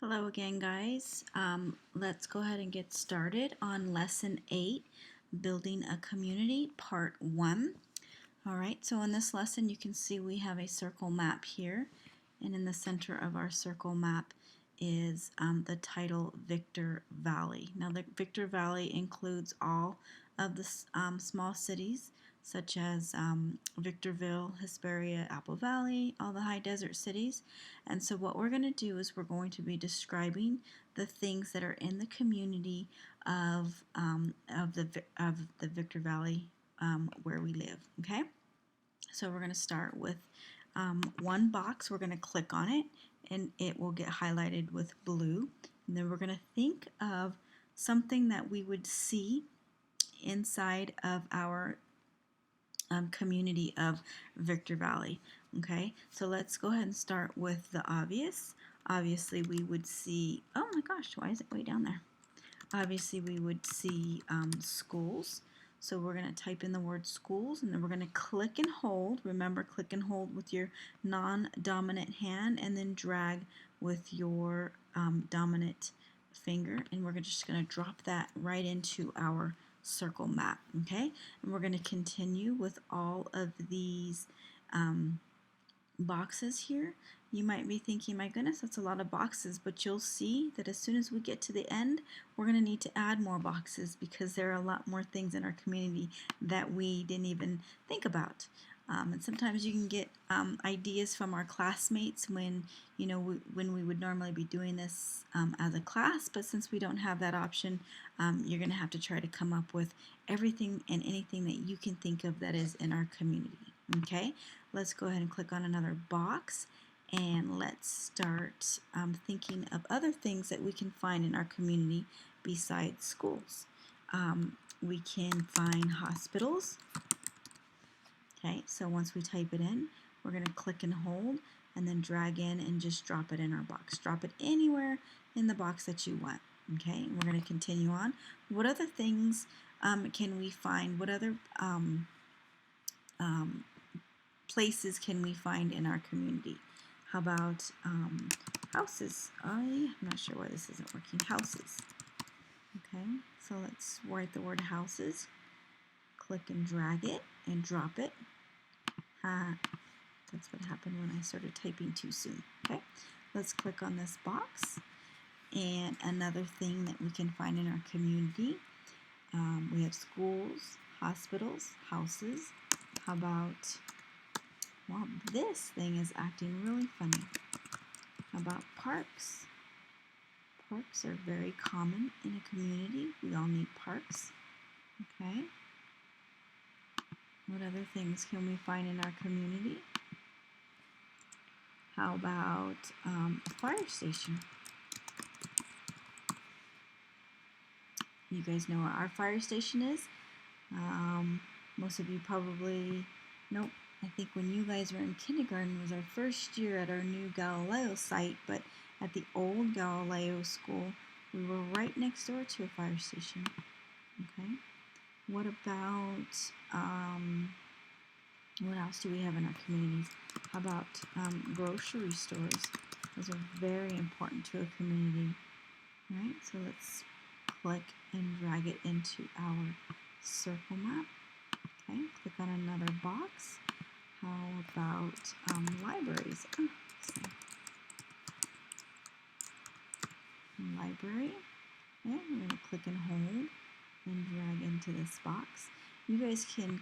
Hello again, guys. Let's go ahead and get started on Lesson 8, Building a Community, Part 1. All right, so in this lesson you can see we have a circle map here, and in the center of our circle map is the title Victor Valley. Now the Victor Valley includes all of the small cities such as Victorville, Hesperia, Apple Valley, all the high desert cities. And so what we're going to do is we're going to be describing the things that are in the community of the Victor Valley where we live. Okay, so we're going to start with one box. We're going to click on it and it will get highlighted with blue, and then we're going to think of something that we would see inside of our community of Victor Valley. Okay, so let's go ahead and start with the obvious. Obviously we would see, oh my gosh, why is it way down there? Obviously we would see schools. So we're going to type in the word schools, and then we're going to click and hold. Remember, click and hold with your non-dominant hand, and then drag with your dominant finger, and we're just going to drop that right into our circle map. Okay, and we're going to continue with all of these boxes here. You might be thinking, my goodness, that's a lot of boxes, but you'll see that as soon as we get to the end, we're going to need to add more boxes because there are a lot more things in our community that we didn't even think about. And sometimes you can get ideas from our classmates when when we would normally be doing this as a class, but since we don't have that option, you're going to have to try to come up with everything and anything that you can think of that is in our community. Okay, let's go ahead and click on another box, and let's start thinking of other things that we can find in our community besides schools. We can find hospitals. Okay, so once we type it in, we're going to click and hold and then drag in and just drop it in our box. Drop it anywhere in the box that you want. Okay, and we're going to continue on. What other things can we find? What other places can we find in our community? How about houses? I'm not sure why this isn't working. Houses. Okay, so let's write the word houses. Click and drag it and drop it. That's what happened when I started typing too soon. Okay, let's click on this box. And another thing that we can find in our community, we have schools, hospitals, houses. How about, well, this thing is acting really funny. How about parks? Parks are very common in a community. We all need parks. Okay. What other things can we find in our community? How about a fire station? You guys know where our fire station is? Most of you probably, nope, I think when you guys were in kindergarten was our first year at our new Galileo site, but at the old Galileo school, we were right next door to a fire station. Okay. What about, what else do we have in our communities? How about grocery stores? Those are very important to a community. All right, so let's click and drag it into our circle map. Okay, click on another box. How about libraries? Library. Okay, we're going to click and hold and drag into this box. You guys can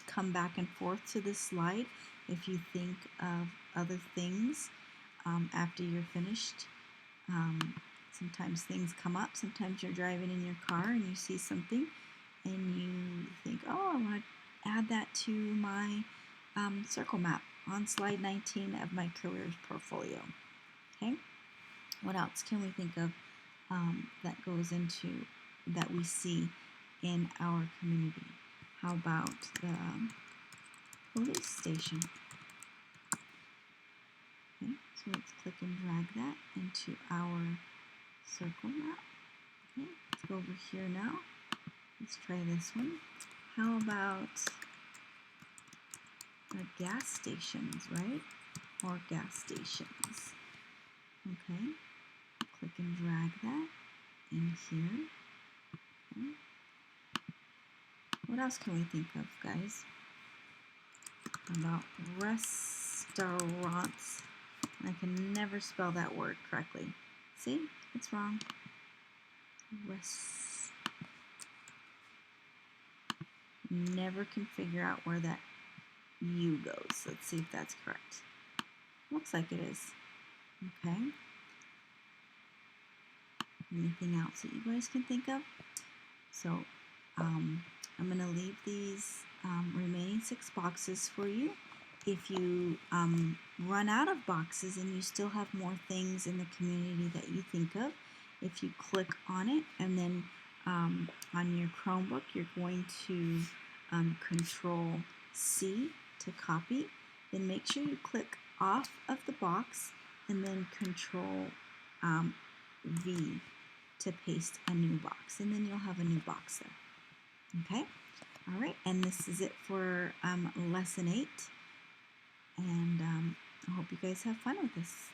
come back and forth to this slide if you think of other things after you're finished. Sometimes things come up. Sometimes you're driving in your car and you see something and you think, oh, I want to add that to my circle map on slide 19 of my careers portfolio. Okay, what else can we think of that goes into, that we see in our community? How about the police station? Okay, so let's click and drag that into our circle map. Okay, let's go over here now. Let's try this one. How about gas stations, right? Or gas stations. Okay, else can we think of, guys? About restaurants. I can never spell that word correctly. See? It's wrong. Never can figure out where that U goes. Let's see if that's correct. Looks like it is. Okay. Anything else that you guys can think of? So I'm going to leave these remaining 6 boxes for you. If you run out of boxes and you still have more things in the community that you think of, if you click on it and then on your Chromebook you're going to Control C to copy, then make sure you click off of the box and then Control V to paste a new box, and then you'll have a new box there. Okay? All right, and this is it for lesson 8, and I hope you guys have fun with this.